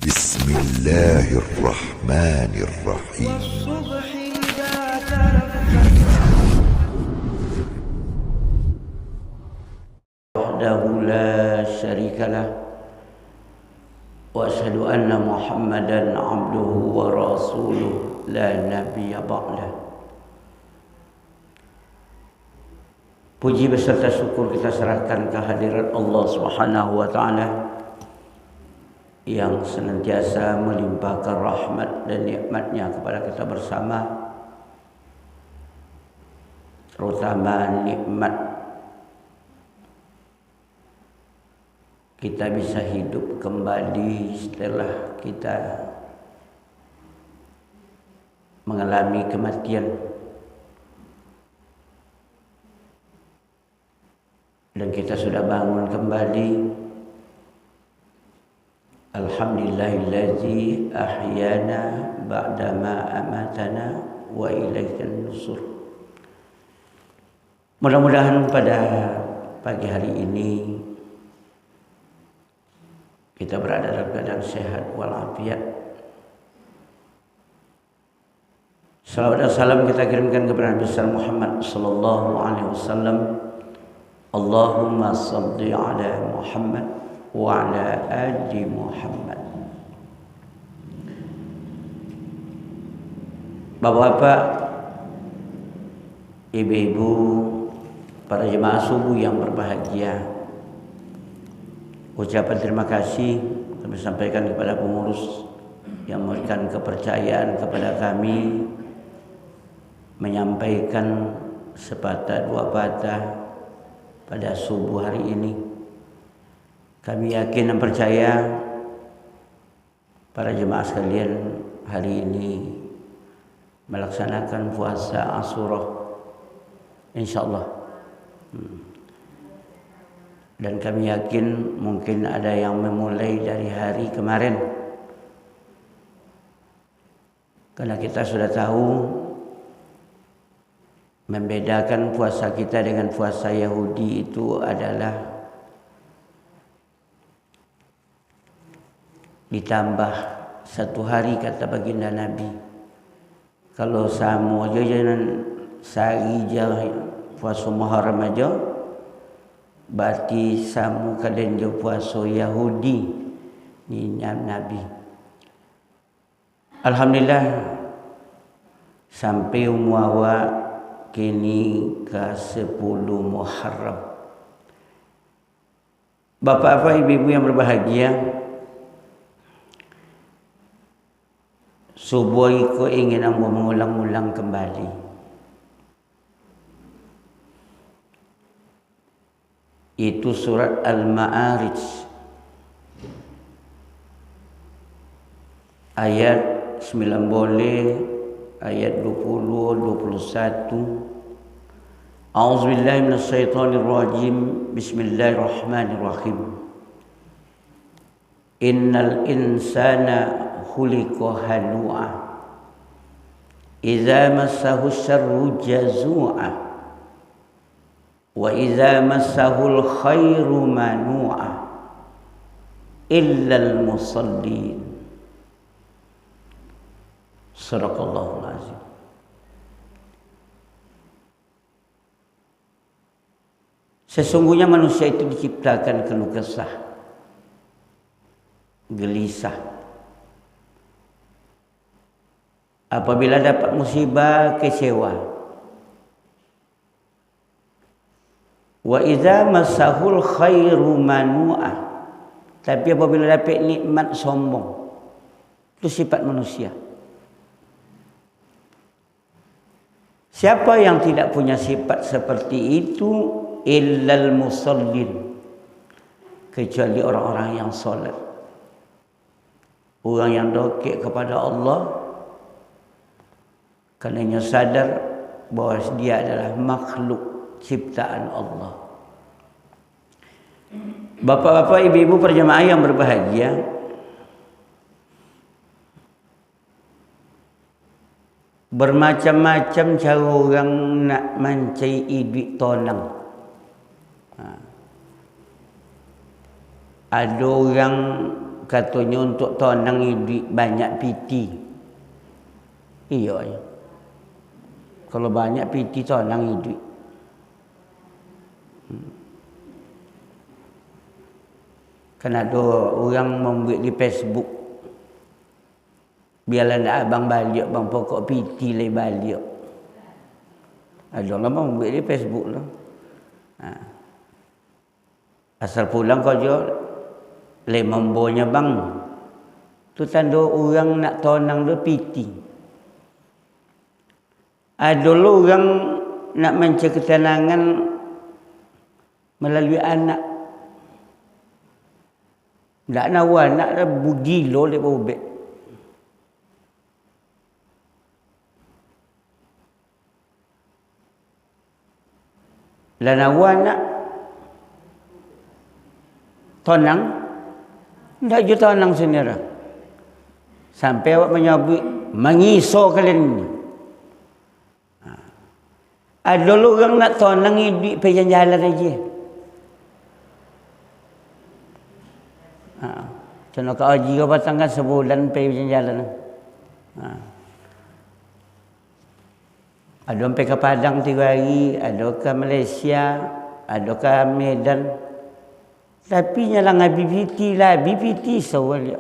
بسم الله الرحمن الرحيم والصبح إذا تنفس وحده لا شريك له وأشهد أن محمدا عبده ورسوله لا نبي بعده. Puji beserta syukur kita serahkan kehadirat Allah Subhanahu wa taala yang senantiasa melimpahkan rahmat dan nikmatnya kepada kita bersama, terutama nikmat kita bisa hidup kembali setelah kita mengalami kematian, dan kita sudah bangun kembali. Alhamdulillahillazi ahyana ba'dama amatana wa ilaihin nusur. Mudah-mudahan pada pagi hari ini kita berada dalam keadaan sehat walafiat. Salawat dan salam kita kirimkan kepada Nabi besar Muhammad sallallahu alaihi wasallam. Allahumma salli ala Muhammad wa ala ali Muhammad. Bapak-bapak, ibu-ibu, para jemaah subuh yang berbahagia, ucapan terima kasih kami sampaikan kepada pengurus yang memberikan kepercayaan kepada kami menyampaikan sepatah dua patah pada subuh hari ini. Kami yakin dan percaya para jemaah sekalian hari ini melaksanakan puasa Asyura insyaallah. Dan kami yakin mungkin ada yang memulai dari hari kemarin, karena kita sudah tahu membedakan puasa kita dengan puasa Yahudi itu adalah ditambah satu hari, kata baginda Nabi. Kalau sama aja jangan sehari je puasa Muharram aja, berarti sama kalian je puasa Yahudi ni Nabi. Alhamdulillah sampai umur awak kini ke 10 Muharram. Bapak-bapak, ibu-ibu yang berbahagia, subuh itu ingin ambo mengulang-ulang kembali. Itu surat Al-Ma'arij ayat 9 ayat 20-21. A'udzubillahi minasyaitonirrajim. Bismillahirrahmanirrahim. Innal insana khuliqa halu'a idza massahu syarru jazu'a wa idza massahul khairu manu'a illal musallin. Sadaqallahul azim. Sesungguhnya manusia itu diciptakan keluh kesah, gelisah. Apabila dapat musibah, kecewa. Wa idza massahul khairu manu'ah. Tapi apabila dapat nikmat, sombong. Itu sifat manusia. Siapa yang tidak punya sifat seperti itu? Illal musallin, kecuali orang-orang yang solat, orang yang dokek kepada Allah, kerana sadar bahawa dia adalah makhluk ciptaan Allah. Bapak-bapak, ibu-ibu, perjemaah yang berbahagia, bermacam-macam cara orang nak mencari duit tonang. Ada orang katanya untuk tonang duit banyak piti. Iya ya. Kalau banyak piti tonang duit. Kan ada orang membuat di Facebook. Biarlah nak abang balik, bang pokok piti lagi balik. Ada orang membuat di Facebook lah. Asal pulang kau jual le membonya bang. Tu tanda orang nak tonang dia piti. Ada orang nak mencari ketenangan melalui anak. Tak nawa anak dah bugilo le bobek. Lah nawa anak tonang, tak je tonang sendiri. Sampai awak menyebut, mengisau kalian ni. Ada orang nak tonang duit pergi jalan aja. Contoh kau haji kau patangkan sebulan pergi jalan. Ada sampai ke Padang 3 hari, ada ke Malaysia, ada ke Medan. Tapi nyalang BPT lah, BPT sawal dia.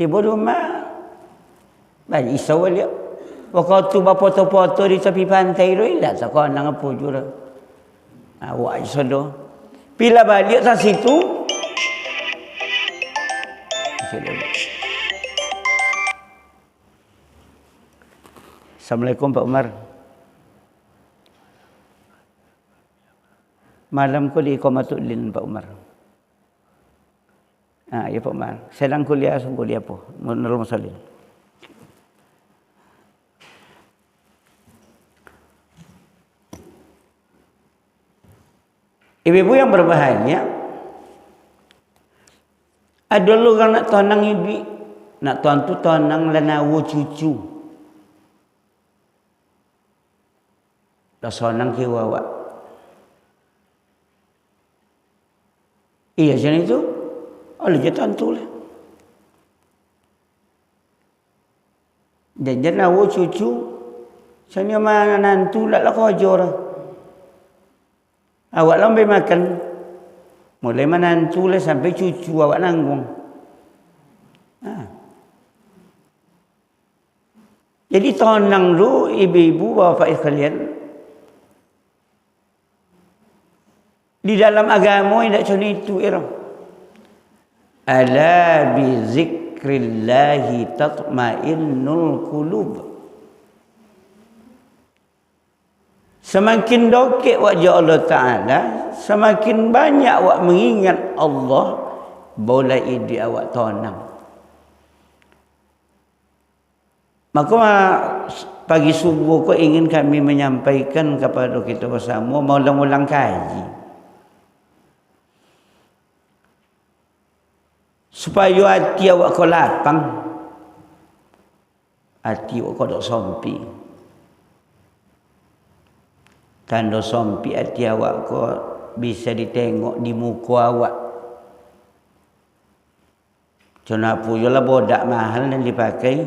Tiba rumah, bagi sawal dia. Waktu tu foto-foto di tepi pantai tu, tak kau nang apa juga. Awak isodo. Bila balik ke situ, Assalamualaikum Pak Umar. Malam ko di Komatul Lin Pak Umar. Ya Pak Umar. Sedang kuliah po. Menurut Masalin. Ibu-ibu yang berbahagia, ada orang nak tonang ibu, nak tuan tu tonang lanawu cucu. Dah sonang kira awak. Iya macam itu. Oleh je tentu lah. Dan nawu cucu, sanya mana nantu lah kerja lah. Awak lambai makan. Mulai menantu lah sampai cucu awak nanggung. Jadi tonang lu ibu-ibu bapak sekalian. Di dalam agama tidak macam itu. Ala bi zikrillahi tatmainnul qulub. Semakin dokek wajah Allah Ta'ala, semakin banyak awak mengingat Allah, boleh ide awak tonang. Maka pagi subuh ko ingin kami menyampaikan kepada kita bersama, maulang-ulang kaji. Supaya hati awak ko lapang, hati awak ko dok sompi. Tanda sompi hati awak ko bisa ditengok di muka awak. Cuma pujulah bodak mahal dan dipakai.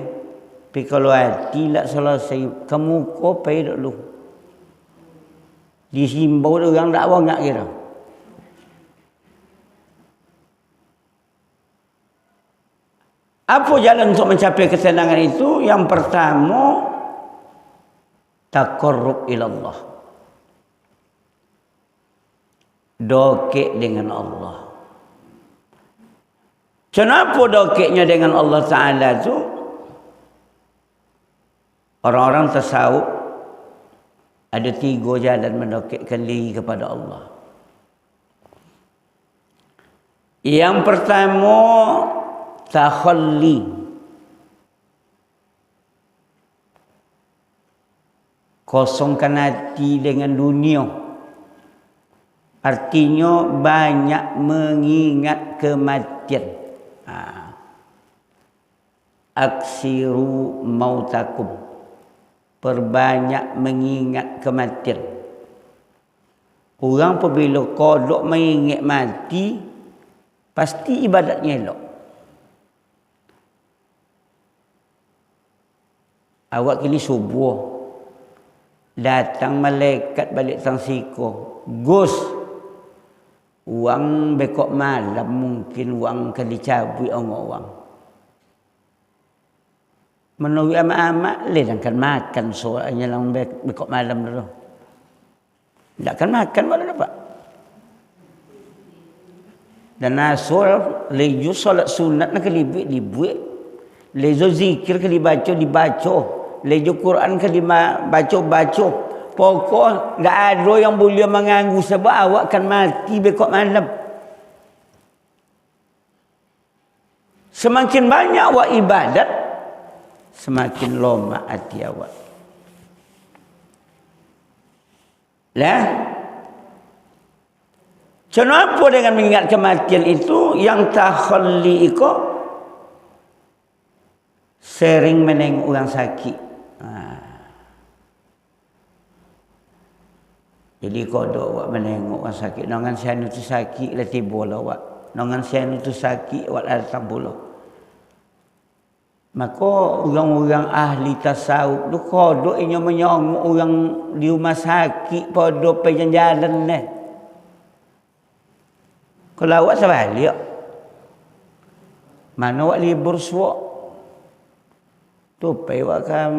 Tapi kalau hati tak selesai, ke muka pergi dulu. Disimbau orang tak banyak kira. Apa jalan untuk mencapai kesenangan itu? Yang pertama, taqarrub ilallah. Dokek dengan Allah. Kenapa dokeknya dengan Allah Ta'ala itu? Orang-orang tasawuf ada 3 jalan mendokekkan diri kepada Allah. Yang pertama, takhalli. Kosongkan hati dengan dunia. Artinya banyak mengingat kematian. Aksiru mautakum. Perbanyak mengingat kematian. Orang apabila kodok mengingat mati, pasti ibadatnya elok. Awak kini subuh. Datang malaikat balik tang siko. Gus. Wang bekok malam mungkin wang kali cabui orang. Menurut amat-amat le kan makan soalnya lang bekok malam dulu. Tak kan makan mana dapat. Dan asal leju solat sunat nak kelibik dibuat. Leju zikir ke dibaca. Leju Quran ke dibaca. Pokok tak ada yang boleh mengganggu sebab awak kan mati bekok malam. Semakin banyak awak ibadat, semakin lama hati awak. Lah, kenapa dengan mengingat kematian itu yang takhalli itu sering menengok orang sakit. Jadi kodok awak menengok orang sakit. Nongan sianu tu sakit lah tiba lah awak. Nongan sianu tu sakit awak datang pula. Maka orang-orang ahli tasawuf tu kodok inya menyongok orang di rumah sakit pada pergi jalan ni. Kalau awak sebalik, mana awak libur suak? Tu pergi awak kan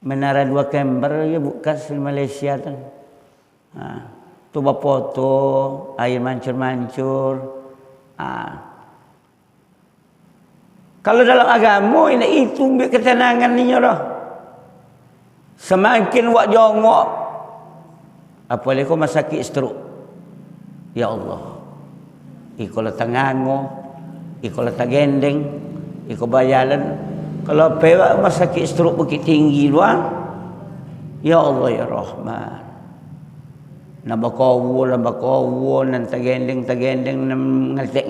Menara 2 Kember ya buka di Malaysia tu. Tu bapoto air mancur-mancur. Kalau dalam agama ini itu ambil ketenangan ni dah. Semakin wak jongok apalagi kau masakit stroke. Ya Allah. Iko letak ngango, iko letak gendeng, iko bayalan. Kalau pewak masakit stroke bukit tinggi luang. Ya Allah ya Rahman. Nambah kawu, nan tagendeng,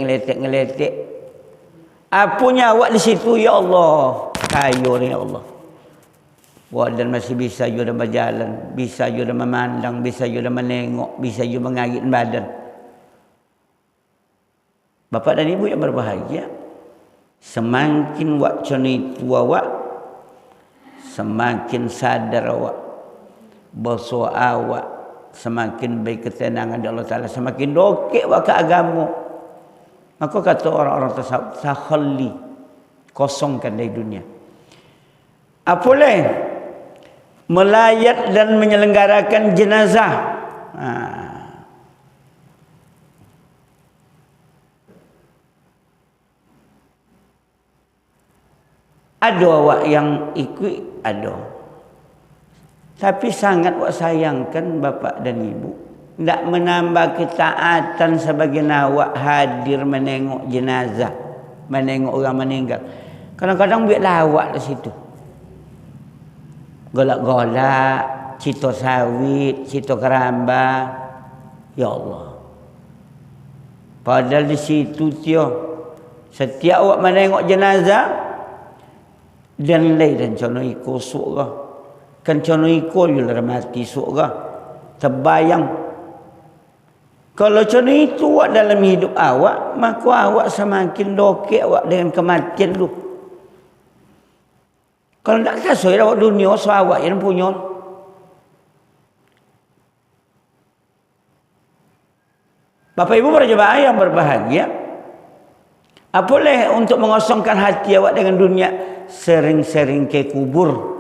ngeletek. Apunya awak di situ ya Allah. Kayu ni ya Allah. Dan masih bisa you dah berjalan, bisa you dah memandang, bisa you dah menengok, bisa you mengagit badan. Bapak dan ibu yang berbahagia, semakin wak itu awak, semakin sadar awak, bersoal awak, semakin baik ketenangan di Allah Ta'ala, semakin dokek wak ke agama. Maka kata orang-orang tasawuf, takhalli, kosongkan dari dunia. Apalagi melayat dan menyelenggarakan jenazah. Ada awak yang ikut, ada. Tapi sangat awak sayangkan bapak dan ibu. Tak menambah ketaatan sebagai awak hadir menengok jenazah. Menengok orang meninggal. Kadang-kadang buat lawak di situ. Golak-golak, cito sawit, cito keramba. Ya Allah. Padahal di situ setiap awak menengok jenazah, dan lain dan cono iko surga. Kan cono iko juga mati surga. Terbayang. Kalau cono itu awak dalam hidup awak, maka awak semakin dokek awak dengan kematian tu. Kalau tak kasih awak dunia, so awak yang punya. Bapak Ibu para jemaah yang berbahagia, apalagi untuk mengosongkan hati awak dengan dunia, sering-sering ke kubur.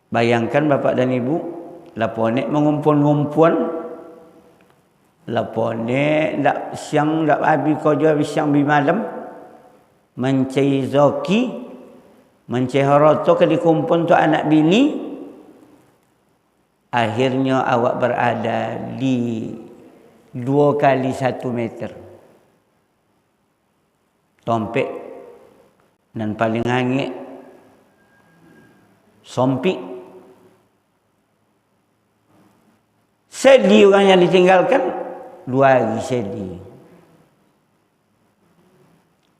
Bayangkan bapak dan ibu, laponek mengumpul-ngumpul, laponek dak siang dak habis kerja habis siang malam, mencari zoki, mencari harta ke dikumpul untuk anak bini. Akhirnya awak berada di 2 kali 1 meter. Tompek dan paling hangit sompik. Sedih orang yang ditinggalkan, 2 hari sedih.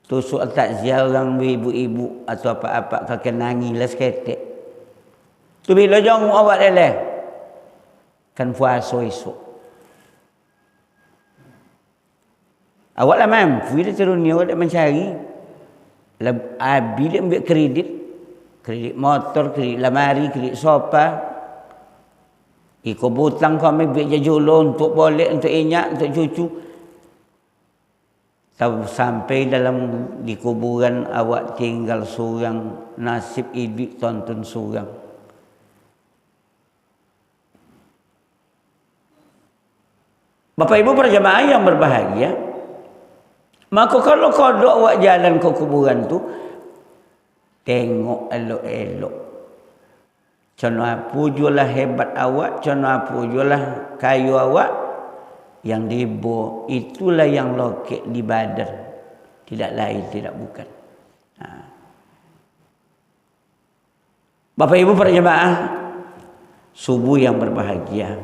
Tusuk takziah orang ibu-ibu atau apa-apa kakek nangilah seketek. Tu bila jong awak leleh, kan puasa esok. Awak lah mampu dia turun ni, awak tak mencari. Bila ambil kredit motor, kredit lamari, kredit sofa, ikut butang kau ambil jajulun untuk boleh, untuk inyak, untuk cucu. Sampai dalam di kuburan awak tinggal seorang, nasib hidup tonton seorang. Bapak Ibu para jemaah yang berbahagia, maka kalau kodok awak jalan ke kuburan tu, tengok elok-elok. Contoh apa jualah hebat awak, contoh apa jualah kayu awak, yang dibo itulah yang lokek di badan, tidak lain, tidak bukan. Bapak Ibu para jemaah subuh yang berbahagia,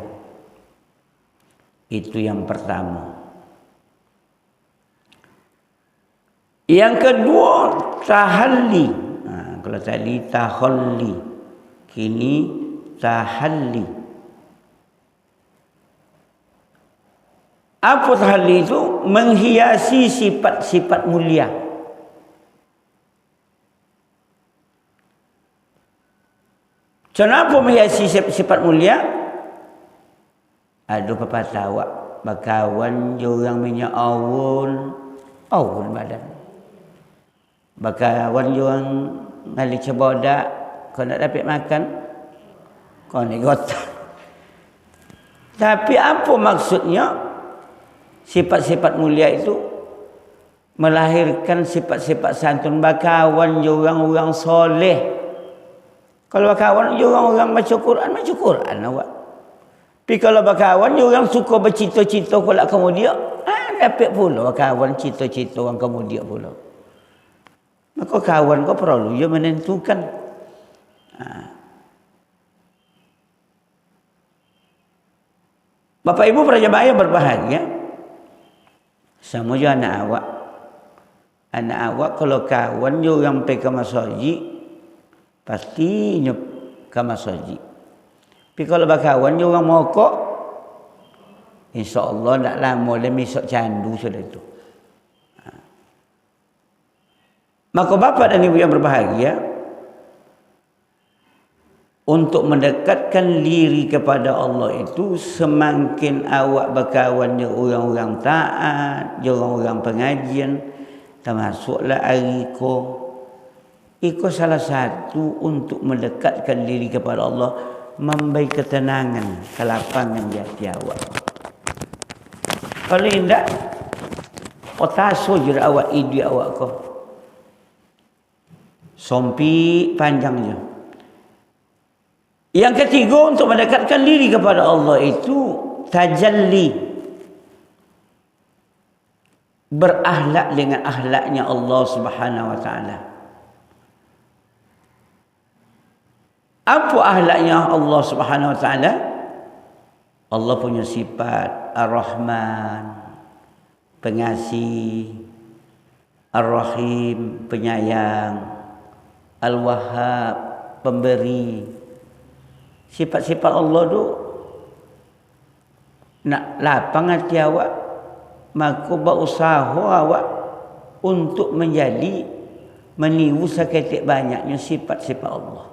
itu yang pertama. Yang kedua, tahalli. Kalau tadi tahalli, kini tahalli. Apa tahalli itu? Menghiasi sifat-sifat mulia. Kenapa menghiasi sifat mulia? Ada pepatah awak, bakawan jorang minyak awun badan. Bakawan jorang ngali cebodak, kau nak dapat makan, kau ni gotong. Tapi apa maksudnya? Sifat-sifat mulia itu melahirkan sifat-sifat santun. Bakawan orang-orang soleh. Kalau bakawan orang-orang baca Quran awak. Tapi kalau bakawan orang suka bercita-cita pula kemudian, dapat pula bakawan cita-cita orang kemudian pula. Maka kawan kau perlu dia menentukan. Bapak Ibu para jemaah yang berbahagia, sama je anak awak. Anak awak kalau kawan je orang pergi ke masjid, pastinya ke masjid. Tapi kalau berkawan je orang mokok, insya-Allah tak lama dia misok candu sudah itu. Maka bapa dan ibu yang berbahagia, untuk mendekatkan diri kepada Allah itu, semakin awak berkawan dengan orang-orang taat, orang-orang pengajian, termasuklah ariko. Itu salah satu untuk mendekatkan diri kepada Allah, memberi ketenangan, kelapangan di hati awak. Kalau tidak, otaso je awak ide awak kau. Sompi panjangnya. Yang ketiga, untuk mendekatkan diri kepada Allah itu tajalli. Berakhlak dengan akhlaknya Allah Subhanahu wa taala. Apa akhlaknya Allah Subhanahu wa taala? Allah punya sifat Ar-Rahman, pengasih, Ar-Rahim, penyayang, Al-Wahhab, pemberi. Sifat-sifat Allah tu nak lapang hati awak, maka berusaha awak untuk menjadi meniru seketik banyaknya sifat-sifat Allah.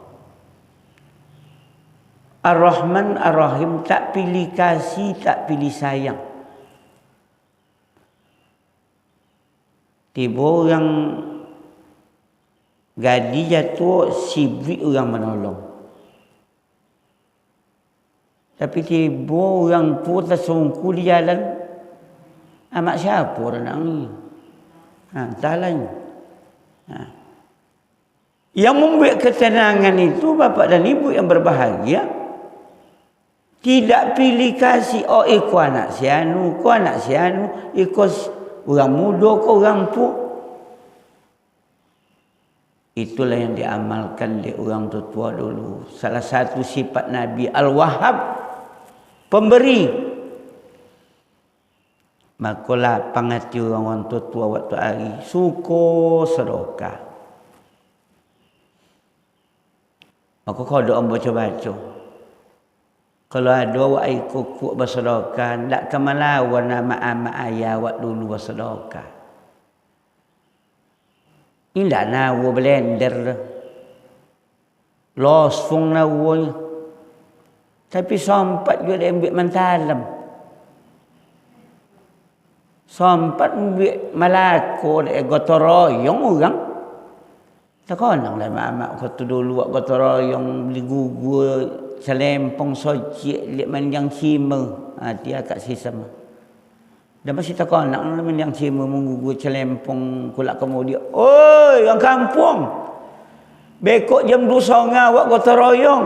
Ar-Rahman, Ar-Rahim, tak pilih kasih, tak pilih sayang. Tiba orang gadi jatuh, sibuk orang menolong. Tapi tiba orang tu tersungku di jalan, amat siapa orang ni? Entahlah. Yang membuat ketenangan itu bapa dan ibu yang berbahagia, tidak pilih kasih, oh ikut anak si anu, ikut orang muda ke orang tua. Itulah yang diamalkan oleh orang tua dulu. Salah satu sifat Nabi Al-Wahhab, pemberi. Maka lapang hati orang tua waktu hari, suka sedekah. Maka kalau doa baca-baca, kalau ada awak ikut bersedekah, tak kemalawan nama amat ayah awak dulu bersedekah. Indah nawa blender dah. Losfung nawanya. Tapi sempat juga dia ambil mentalam. Sempat ambil malako dia gotoroyong orang. Tak konang lah mak kata dulu gotong royong beli gugur selempong sojik lihat menjang cima. Dia kat sisam. Dan masih tak konang lah menjang cima menggugur selempong kulak kemudian. Oi, orang kampung. Bekok jam 2 songa awak gotong royong.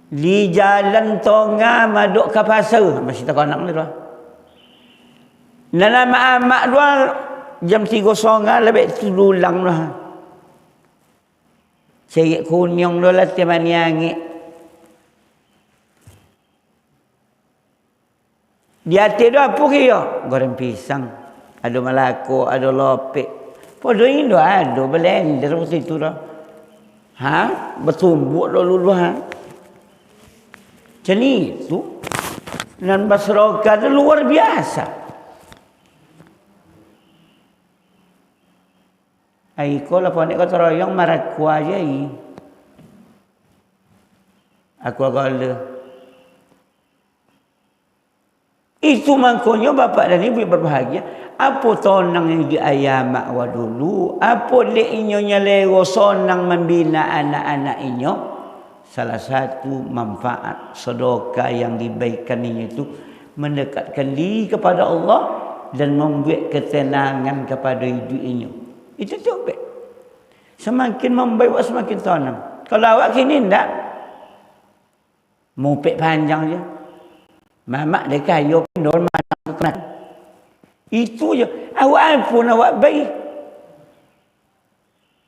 Di jalan tonga maduk ke pasar. Masih tak konang lah. Dan amak-amak dua jam 3 songa lebih tu dulang lah. Cerik kunyong dulu lah tiap mani angin. Di hati tu apa kaya? Goreng pisang. Ada malako, ada lopek. Pada ini ada blender macam itu dah. Ha? Bertumbuk dulu ha. Macam ni tu. Dan masyarakat tu luar biasa. Aiko lah pun kata royong maraku aja i. Aku agak itu makanya bapak dan ibu berbahagia. Apa tonang yang di ayam wa dulu? Apa le inyonya lego sonang membina anak-anak inyo? Salah satu manfaat sedekah yang diberikan inyo itu mendekatkan diri kepada Allah dan membuat ketenangan kepada hidup inyo. Itu cukup. Semakin membaik semakin tanam. Kalau awak kini tidak, mupik panjang je. Mamak dia kayu pindol manak kekenat. Itu je. Awak pun awak baik.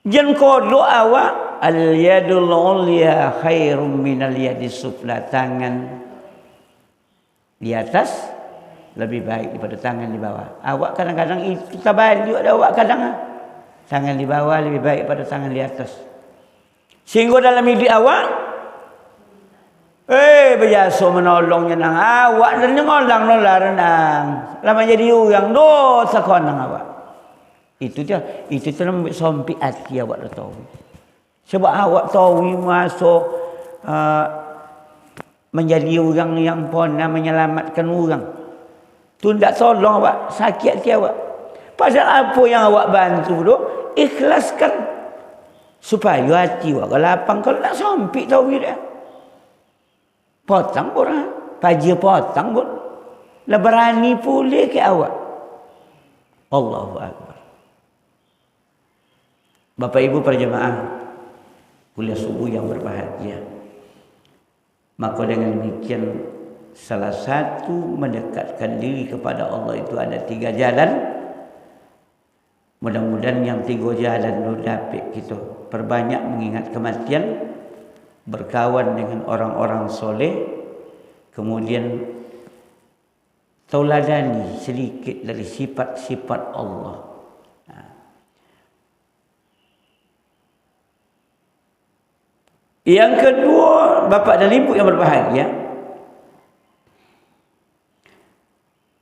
Jangan kodok awak. Al-yadul ulya khairum minal yadis sufla. Tangan di atas lebih baik daripada tangan di bawah. Awak kadang-kadang itu terbalik ada awak kadang. Tangan di bawah lebih baik pada tangan di atas. Sehingga dalam hidup awak, berjasa menolongnya nang awak dan ngolang nolar nang. Lama jadi orang dosa konang awak. Itu dia, itu tu nak sampai hati awak dah tahu. Sebab awak tahu masuk menjadi orang yang pernah menyelamatkan orang. Tu tak tolong awak, sakit hati awak. Padahal apa yang awak bantu tu, ikhlaskan supaya hati awak lapang. Kalau nak sampai tahu dia. Potong pun, pagi potong pun. Lah berani pulih ke awak. Allahu Akbar. Bapak Ibu para jemaah kuliah subuh yang berbahagia. Maka dengan demikian salah satu mendekatkan diri kepada Allah itu ada 3 jalan. Mudah-mudahan yang 3 jalan itu dapat kita perbanyak mengingat kematian, berkawan dengan orang-orang soleh, kemudian tauladani sedikit dari sifat-sifat Allah. Yang kedua, bapak dan ibu yang berbahagia,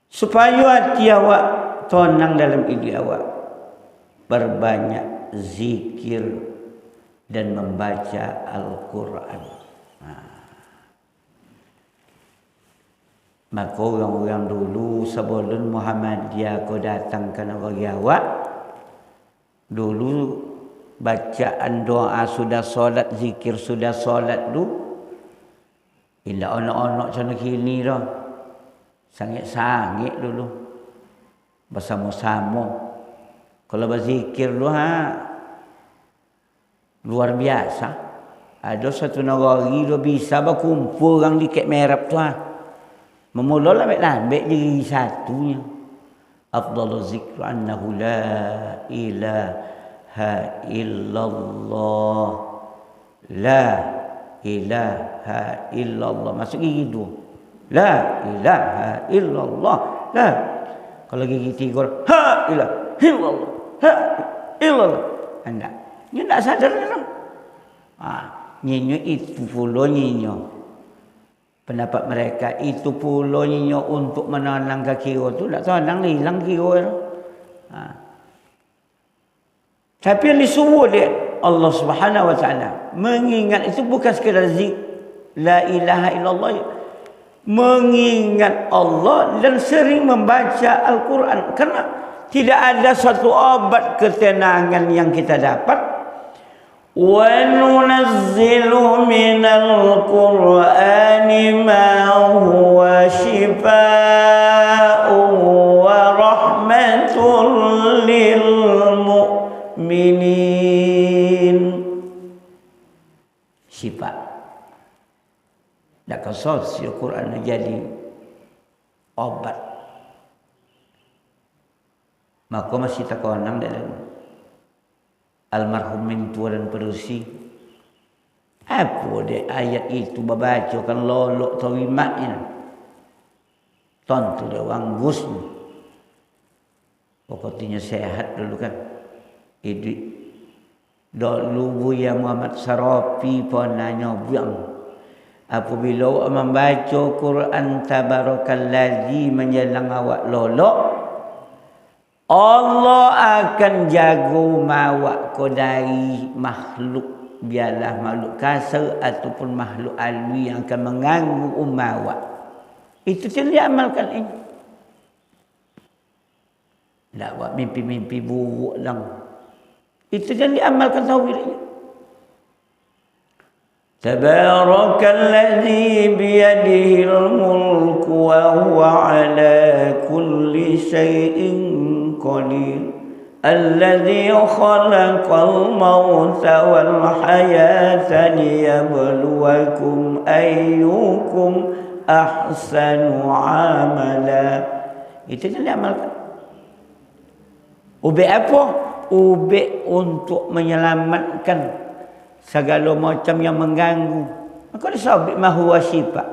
supaya hati awak tenang dalam hidup awak, berbanyak zikir dan membaca Al-Quran. Maka orang-orang dulu sebelum Muhammadiyah kau datangkan bagi awak, dulu bacaan doa sudah solat, zikir sudah solat tu. Indah anak-anak macam kini dah. Sangit-sangit dulu. Bersama-sama. Kalau berzikir tu luar biasa. Ada satu negara tu bisa berkumpul orang di Kek Merap tu memula lambat-lambat jadi satunya. Afdalu zikru annahu la ilaha illallah. La ilaha illallah. Masuk gigi 2. La ilaha illallah. La. Kalau gigi 3, ha ilaha illallah. Ha illallah. Anda. Dia tak sadar kan? Nyinyo itu pula nyinyo. Pendapat mereka itu pula nyinyo untuk menanang ke kira tu. Tak tenang hilang kira tu. Tapi yang disuruh dia Allah Subhanahu wa taala mengingat itu bukan sekadar zikir la ilaha illallah, mengingat Allah dan sering membaca Al-Quran, karena tidak ada satu obat ketenangan yang kita dapat. Wa nunazzilu minal Qur'ani ma huwa shifaa'un wa rahmatun lil mu'minin. Syifa. Tak kasar si Al-Quran jadi obat. Maka masih tak konang dalam almarhum mentua dan perusi. Apa dia ayat itu baca kan lolok tawimaknya. Tontu dia wanggus. Pokoknya sehat dulu kan. Ini dulu Buya Muhammad Sarapi pun nanya buang. Apabila awak membaca Quran tabarakalladzi menjelang awak lolok, Allah akan jaga mawak ko dari makhluk, biarlah makhluk kasar ataupun makhluk alwi yang akan mengganggu umawak. Itu yang diamalkan ini. Tak buat mimpi-mimpi buruk lang. Itu yang diamalkan tauhid ini. Tabarakalladzi biyadihil mulku wa huwa ala kulli syai'in qadir. Alladzi khalaqal mauta wal hayata liyabluwakum ayyukum ahsanu amala. Itu yang diamalkan. Ubek apa? Ubek untuk menyelamatkan segala macam yang mengganggu. Maka disebut mahuwa syifa.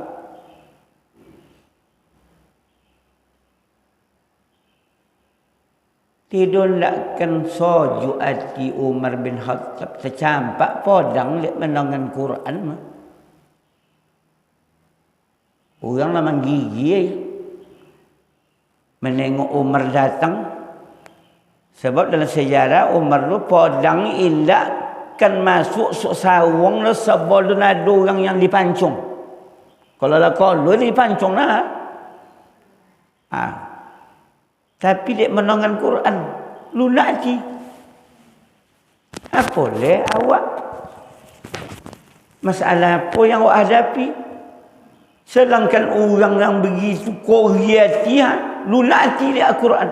Tidakkan soju hati Umar bin Khattab tercampak podang lihat menangan Quran mah. Orang nama gigi menengok Umar datang. Sebab dalam sejarah Umar tu podang ilak kan masuk sawang lah sebab ada orang yang dipancung. Kalau lah kalau dipancung lah. Tapi dia menangan Quran. Lunak je. Apa boleh awak? Masalah apa yang awak hadapi? Sedangkan orang yang begitu kohiati, lunak je dia Quran.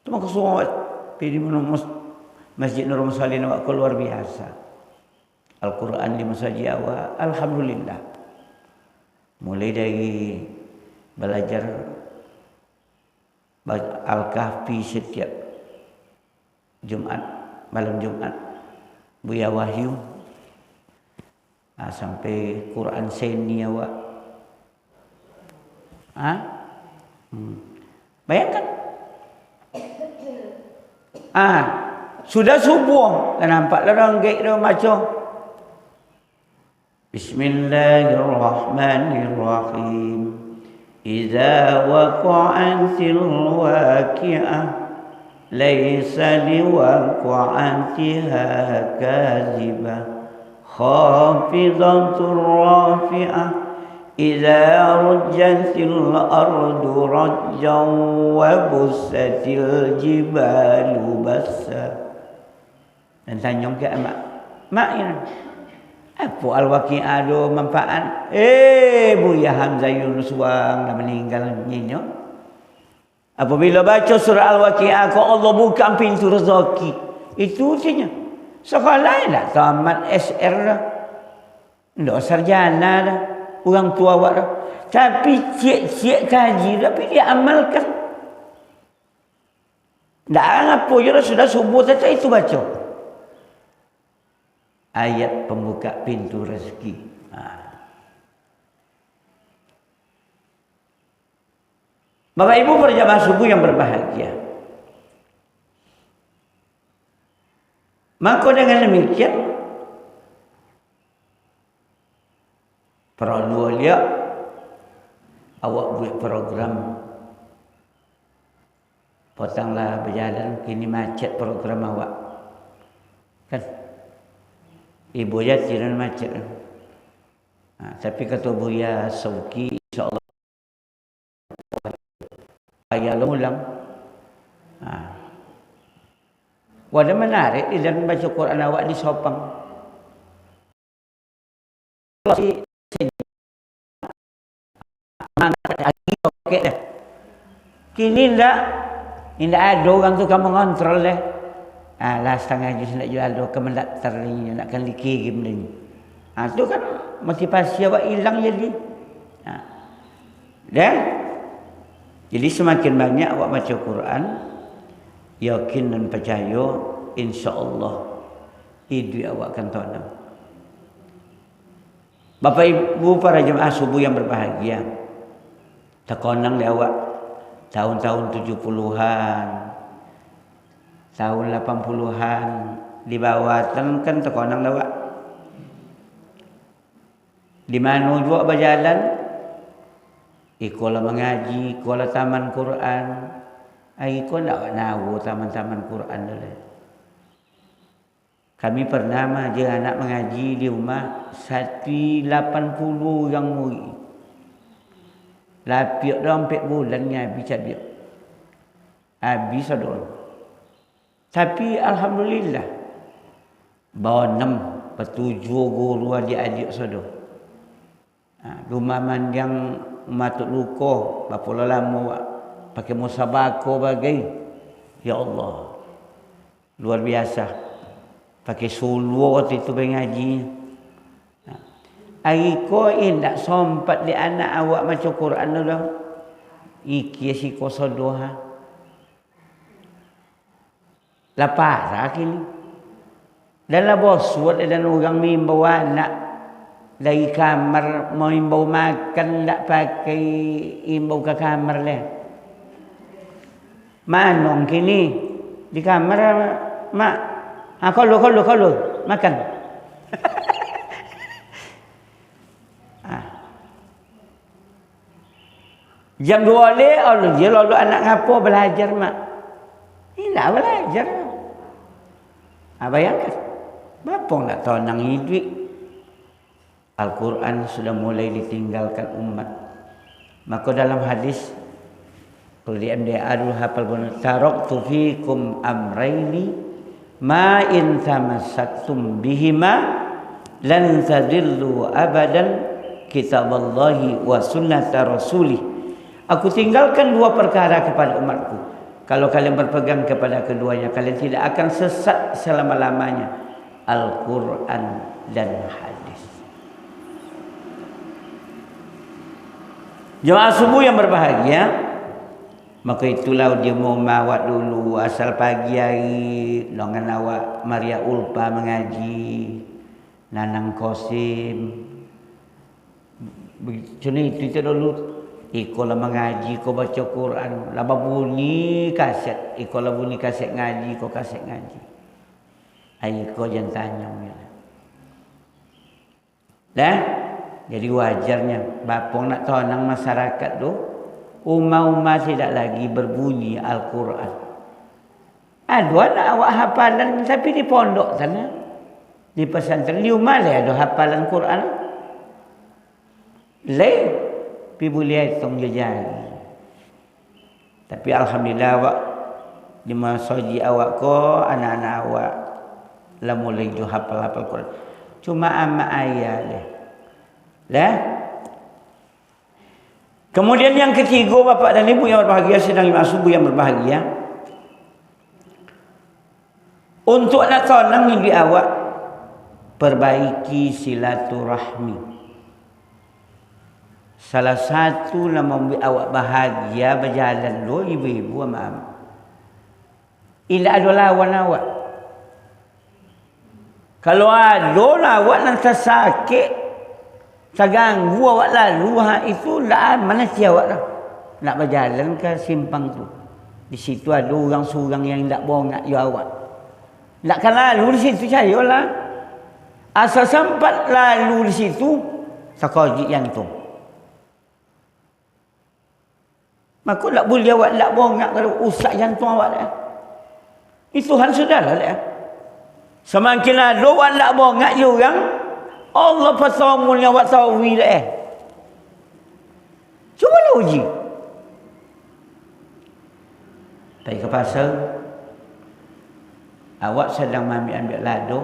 Itu maka surat. Pilih menunggu Masjid Nurul Musallin awak luar biasa. Al-Quran di masjid awak, alhamdulillah. Mulai dari belajar Al-Kahfi setiap Jumat, malam Jumat, Buya Wahyu, sampai Quran Seni awak. Bayangkan. Sudah subuh dah nampak orang gate dia macam Bismillahirrahmanirrahim. Idza waqa'atil waqi'ah laysa liwaqa'atiha kadhibah khafidatur rafi'ah idza rujjatil ardu rajjan wa bussatil jibalu bassa. Dan tanya ke mak ini apa al-waqi'ah ada manfaat? Buya Hamzah Yunus Wang dah meninggal nyinyo. Apabila baca surah al-waqi'ah kau Allah buka pintu rezeki. Itu artinya sekolah dah tamat SR dah. Ndak sarjana dah. Orang tua awak dah. Tapi cik-cik kaji tapi dia amalkan. Ndak apa je dah sudah subuh saja itu baca. Ayat pembuka pintu rezeki. Bapak Ibu berjamaah subuh yang berbahagia. Maka dengan demikian perlu lihat awak buat program potonglah berjalan kini macet program awak. Kan? Ibu Yati dan macet. Tapi kata Buya Sauki, insyaAllah ayah ulang. Wadah menarik dan baca Quran awak di Sopang. Kini tidak ada orang tu kamu kontrol deh. Lah setengah je nak jual do kemendak terni nak kan dikirim ni. Tu kan motivasi awak hilang jadi. Dan jadi semakin banyak awak baca Quran, yakin dan percaya insya-Allah hidup awak akan tenang. Bapak Ibu para jemaah subuh yang berbahagia. Terkonang di awak tahun-tahun 70-an, tahun 80-an di bawah kan terkonang awak. Di mana juga berjalan, ikola mengaji, ikola taman Quran. Iko nak nahu taman-taman Quran dulu. Kami pernah je anak mengaji di rumah 180 yang murid. Lapiak dah 4 bulannya habis cabiak. Habis sador. Tapi alhamdulillah bawa 6 petujuh guru adik-adik sador. Rumah man yang matut luko bapa lama pakai musabako bagai. Ya Allah. Luar biasa. Pakai suluh waktu itu mengaji. Aiko indak sompat di anak awak macam Quran dulu. Iki si kosodoha. Lapar kini. Dan lah boswat dan orang mimbau anak dari kamar mau imbau makan tak pakai imbau ke kamar leh. Manong kini di kamar mak. Kalau makan. Jam 2 le, dia lalu anak ngapo belajar mak. Tidak belajar. Bayangkan. Bapa nak tahu nang hidup. Al-Quran sudah mulai ditinggalkan umat. Maka dalam hadis kalau di MDA dulu hafal benar. Taraktu fikum amraini ma in tamassaktum bihima lan tadillu abadan kitaballahi wa sunnata rasulih. Aku tinggalkan 2 perkara kepada umatku. Kalau kalian berpegang kepada keduanya, kalian tidak akan sesat selama-lamanya. Al-Quran dan hadis. Jemaah subuh yang berbahagia, maka itulah dia mau mawat dulu asal pagi hari dengan awak Maria Ulpa mengaji, Nanang Kosim. Begitu itu dulu. Ikola mengaji, kau baca Quran, laba bunyi kaset. Ikola bunyi kaset ngaji, kau kaset ngaji. Kau jangan tanya. Dah, jadi wajarnya bapong nak tonang masyarakat tu, umma-umma tidak lagi berbunyi Al-Quran. Ada anak awak hafalan tapi di pondok sana, di pesantren di rumah ada hafalan Quran. Boleh hitung jari. Tapi alhamdulillah awak di masaji awak ko anak-anak awak lah mulai jo hafal Quran. Cuma ama ayat deh. Lah. Kemudian yang ketiga bapak dan ibu yang berbahagia sedang imam subuh yang berbahagia. Untuk nak tenang hidup awak perbaiki silaturahmi. Salah satu yang membuat awak bahagia berjalan dulu ibu-ibu sama. Tidak ada lawan awak. Kalau ada awak yang tersakit, terganggu awak lalu, itu tak mana si awak dah. Nak berjalan ke simpang tu. Di situ ada orang surang yang tak bongak you awak. Takkan lalu di situ saya lah. Asal sempat lalu di situ, sakojik yang tu. Maka tak boleh awak tak bongak kalau usak jantung awak dah. Itu Tuhan sudah lah dah. Semakin ada awak nak bongak jurang, Allah pasamun yang awak tahu dah. Cubalah uji. Pergi ke pasar, awak sedang ambil lado,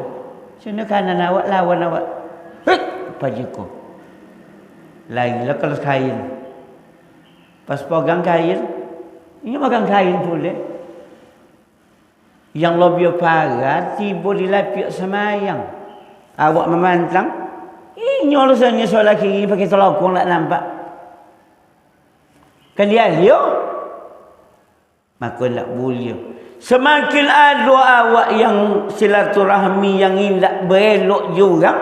sini kanan awak lawan awak. Hek, pajiku. Lagi lah kalau kain. Pas pegang kain, ini pegang kain boleh. Yang lebih parah, tiba dilapik semayang. Awak memantang, ini alasannya soal laki pakai telokong nak nampak. Kan dia maka tak boleh. Semakin ada awak yang silaturahmi yang indah berelok juga,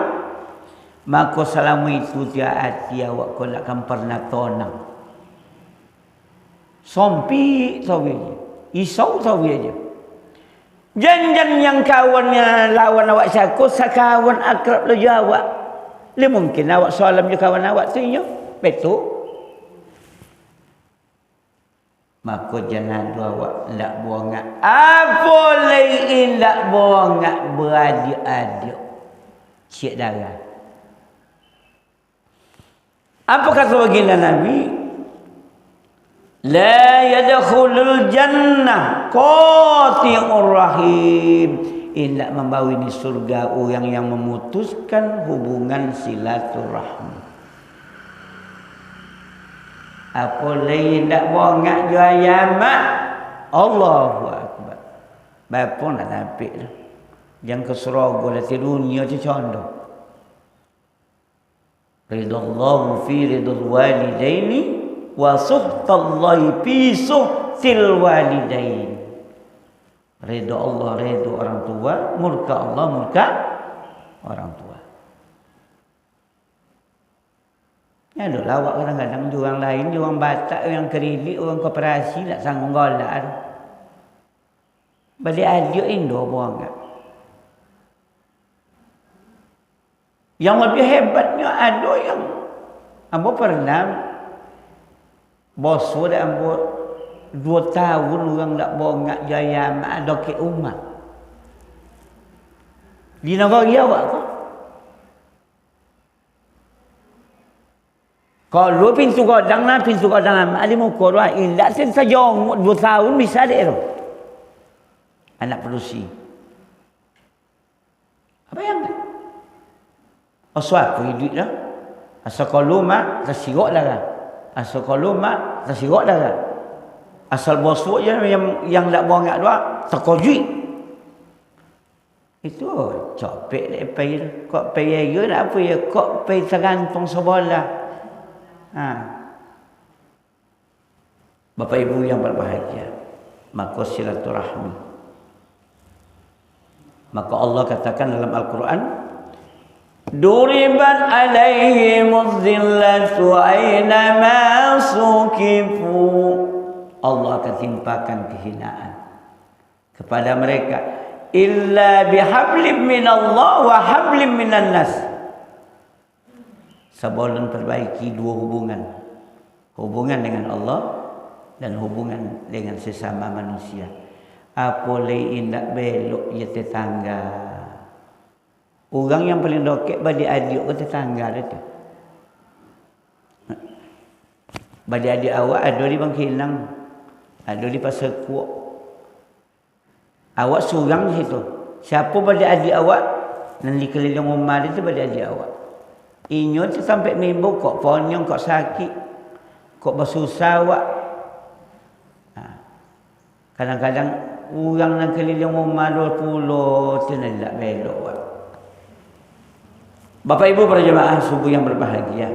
maka selama itu dia hati awak kau takkan pernah tonang. Sompi tahu aja, isau tahu aja. Jangan yang kawannya lawan awak syakur, sakawan akrab le awak. Le mungkin awak salam je kawan awak tu nya. Betul. Maka jangan dua awak nak buangak. Apa lain nak buangak beradik-adik. Cik darah. Apa kata baginda Nabi? La yadkhulul jannah qati'ur rahim. Tidak membawa ini surga orang yang memutuskan hubungan silaturahmi. Apa lain tak bongak jual yamak. Allahu Akbar. Bapa nak nampak dah. Yang ke surga di dunia je condong. Ridallahu fi ridal walidaini wa suhtallahi fi suhtil walidain. Ridha Allah, ridha orang tua, murka Allah, murka orang tua. Ya ada lawak kadang-kadang orang lain, orang Batak, orang Kerilik, orang koperasi nak sanggup golak. Balik adik Indo buang. Yang lebih hebatnya ada yang ambo pernah bosu dah ambo 2 tahun orang nak bongak jaya mak ada ke umat. Di negara awak tu. Kalau pintu godang na pintu godang amat ada muka doa indak sen sajong 2 tahun bisa dek tu. Anak perusi. Apa yang asal aku hidup dah. Asal koluma tersirok dah. Asal koluma tersirok dah. Asal bosok je yang nak bongak doa terkojui. Itu copek dek pay kok pay ya nak apa ya kok pay tergantung sebelah. Bapak Ibu yang berbahagia, maka silaturahmi. Maka Allah katakan dalam Al-Quran, Duribat alaihimuz zillatu aynama sukifu. Allah akan timpakan kehinaan kepada mereka illa bihablim minallah wa hablim minan nas. Sebelum perbaiki 2 hubungan. Hubungan dengan Allah dan hubungan dengan sesama manusia. Apa lain nak belok ya tetangga. Orang yang paling dokek bagi adik ke tetangga dia tu. Bagi adik awak ada di Bangkinang, ada di Pasar Kuok. Awak seorang di situ. Siapa bagi adik awak dan di keliling rumah dia tu bagi adik awak. Inyo tu sampai mimbu kok ponyong kok sakit. Kok bersusah awak. Kadang-kadang orang yang keliling rumah 20 tu nak belok awak. Bapak Ibu para jemaah subuh yang berbahagia.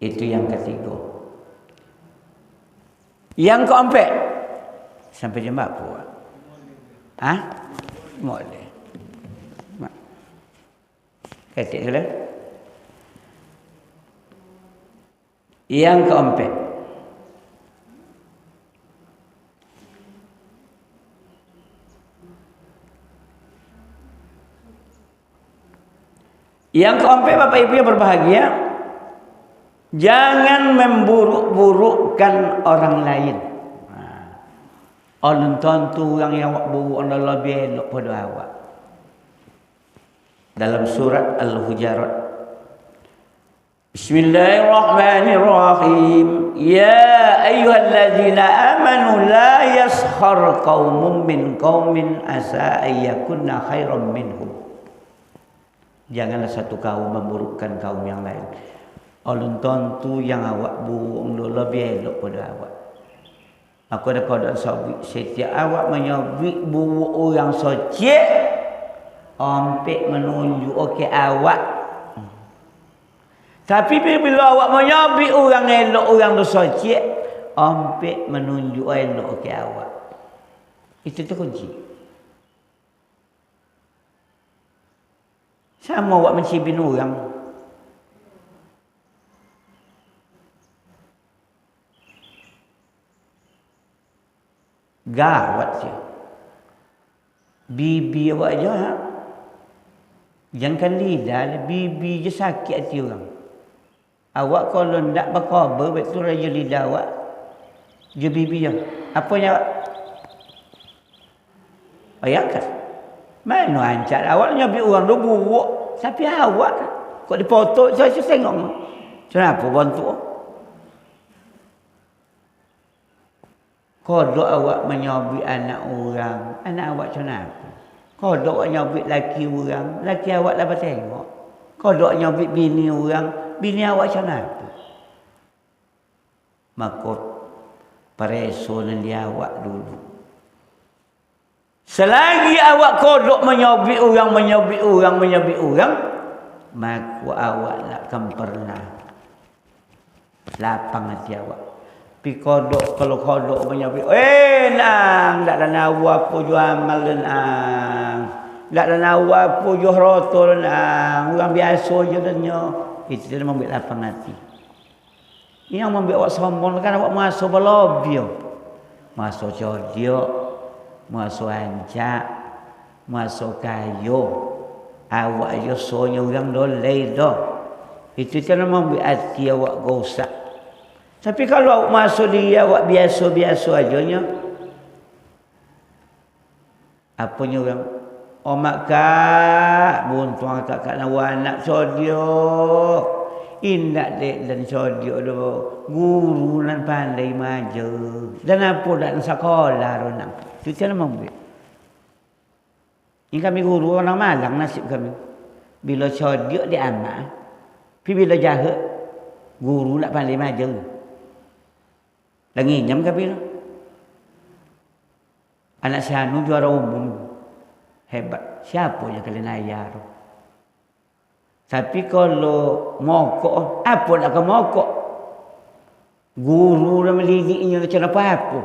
Itu yang ketiga. Yang keempat. Sampai jam berapa? Boleh. Ketik sudah. Yang keempat. Yang keempat Bapak Ibu yang berbahagia, jangan memburuk-burukkan orang lain. Alun tentu yang awak buruk Allah lebih elok pada awak. Dalam surat Al-Hujarat. Bismillahirrahmanirrahim. Ya ayyuhalladzina amanu la yaskhar qaumun min qaumin asa ayyakunna khairam minhum. Janganlah satu kaum memburukkan kaum yang lain. Alun tentu yang awak buruk lebih elok pada awak. Aku ada keadaan sabit. Setiap awak menyabit buruk orang socik, ampik menunjuk okey awak. Tapi bila awak menyabit orang elok, orang dosa socik, ampik menunjuk elok okey awak. Itu tu kunci. Sama awak mencibin orang. Gawat dia. Bibi awak je ha? Jangan lidah, bibi je sakit hati orang. Awak kalau ndak berkhabar betul raja lidah awak. Je bibi je. Apa nya awak? Ayakkan. Mana ancar awak nyabi orang tu buruk. Tapi awak kok dipotong saya tengok. Kenapa bantu? Kodok awak menyabit anak orang, anak awak macam apa? Kodok awak nyabit laki orang, laki awak dapat tengok. Kodok nyabit bini orang, bini awak macam apa? Maka pereson dia awak dulu. Selagi awak kodok menyabit orang, maka awak takkan pernah lapang hati awak. Kodok kalau kodok menyabit, nang dak ada nawa apa jo amal nang, dak ada nawa apa jo roto nang, orang biasa je denyo. Itu dia membuat lapang hati. Ini yang membuat awak sombong kan awak masuk berlobby. Masuk jodiok, masuk anjak, masuk kayu. Awak je sonya orang dolai dah. Itu dia membuat hati awak gosak. Tapi kalau awak masuk dia awak biasa-biasa ajanya. Apanya orang? Oh mak kak, buntuang tak nak anak sodiok. Indak dek dan sodiok do. Guru nan pandai maja. Dan apa dak sekolah ronang. Itu cara membuat. Ini kami guru orang Malang nasib kami. Bila sodiok dia anak. Tapi bila jahat guru nak pandai maja. Lagi nyam kami lah. Anak Syanu juara umum. Hebat. Siapa yang kalian ayah tu? Tapi kalau mokok, apa nak ke mokok? Guru dah mendidiknya macam apa-apa.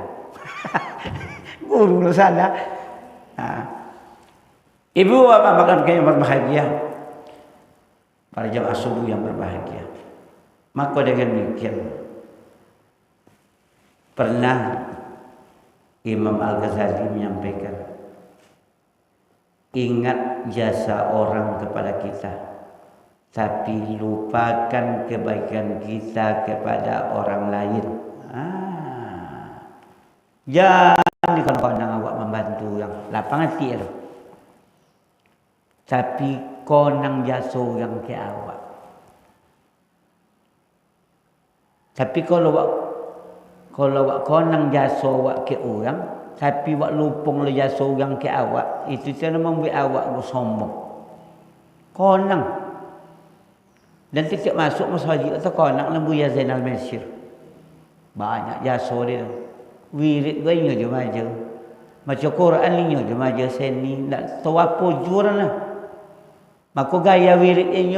Guru dah salah. Ibu bapa makan yang berbahagia. Para jemaah subuh yang berbahagia. Maka dengan demikian. Pernah Imam Al-Ghazali menyampaikan, ingat jasa orang kepada kita, tapi lupakan kebaikan kita kepada orang lain. Jangan dikon-konang awak membantu yang lapang hati itu. Tapi konang jasa yang ke awak. Tapi kalau awak konang jasa awak ke orang, tapi awak lupung le jasa orang ke awak, itu cara membuat awak sombong. Konang. Dan tiap masuk masjid atau konang lembu ya Zainal Masyir. Banyak jasa dia. Wirid gaya je maja. Macam Quran ni je maja seni nak tahu apa juran lah. Maka gaya wirid ini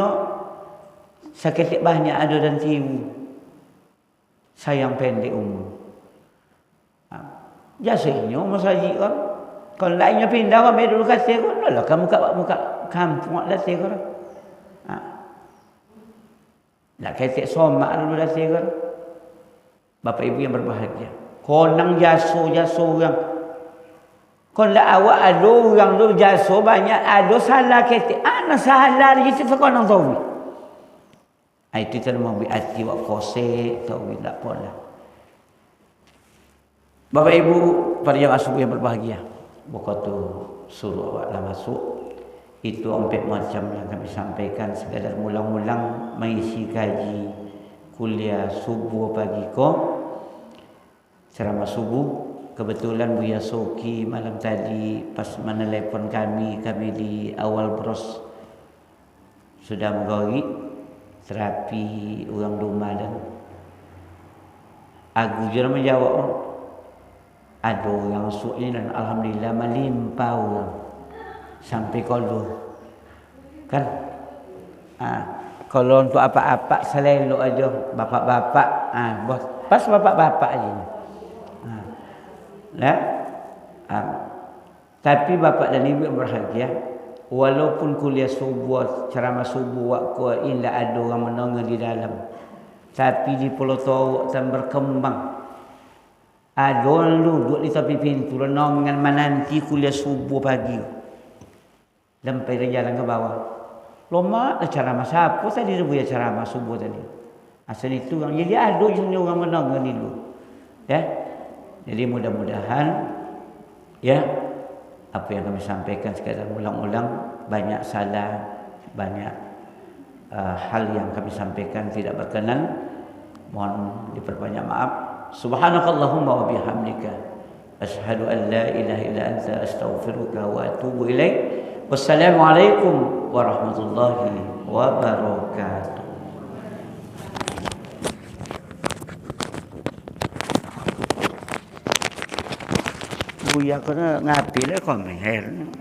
sakit banyak ada dan timu. Sayang pendek umur. Jasanya masjid kan. Kalau lainnya pindah kami dulu kata kan. Lah kamu muka kampung lah kata kan. Lah kata somak dulu kata kan. Bapak ibu yang berbahagia. Konang jasa orang. Kalau awak ada orang tu jasa banyak. Ada salah kata. Ana salah dia tu konang tahu. Itu cara membuat hati awak kosek, tahu tak pola. Bapak Ibu para jamaah subuh yang berbahagia, buka tu suruh awaklah masuk. Itu empat macam yang kami sampaikan sekadar mulang-mulang mengisi kaji kuliah subuh pagi ko, ceramah subuh. Kebetulan Buya Soki malam tadi pas menelepon kami di awal bros sudah menggawi terapi orang rumah dan aku juga menjawab ada orang masuk ni dan alhamdulillah melimpah orang sampai kalau kan kalau untuk apa-apa selelok aja bapak-bapak bos pas bapak-bapak aja tapi bapak dan ibu yang berbahagia walaupun kuliah subuh ceramah subuh waktu ini ada orang menonga di dalam tapi di Pulau Tawak dan berkembang ada orang duduk di tepi pintu renungan menanti kuliah subuh pagi. Sampai dia jalan ke bawah. Lama ceramah siapa tadi dia buat ceramah subuh tadi. Asal itu orang jadi ada je orang menongan dulu. Ya. Jadi mudah-mudahan ya apa yang kami sampaikan sekadar ulang-ulang banyak salah, banyak hal yang kami sampaikan tidak berkenan. Mohon diperbanyak maaf. Subhanakallahumma wa bihamdika asyhadu an la ilaha illa anta astaghfiruka wa atubu ilaik. Wassalamualaikum warahmatullahi wabarakatuh. Buya kena ngapi lah komen.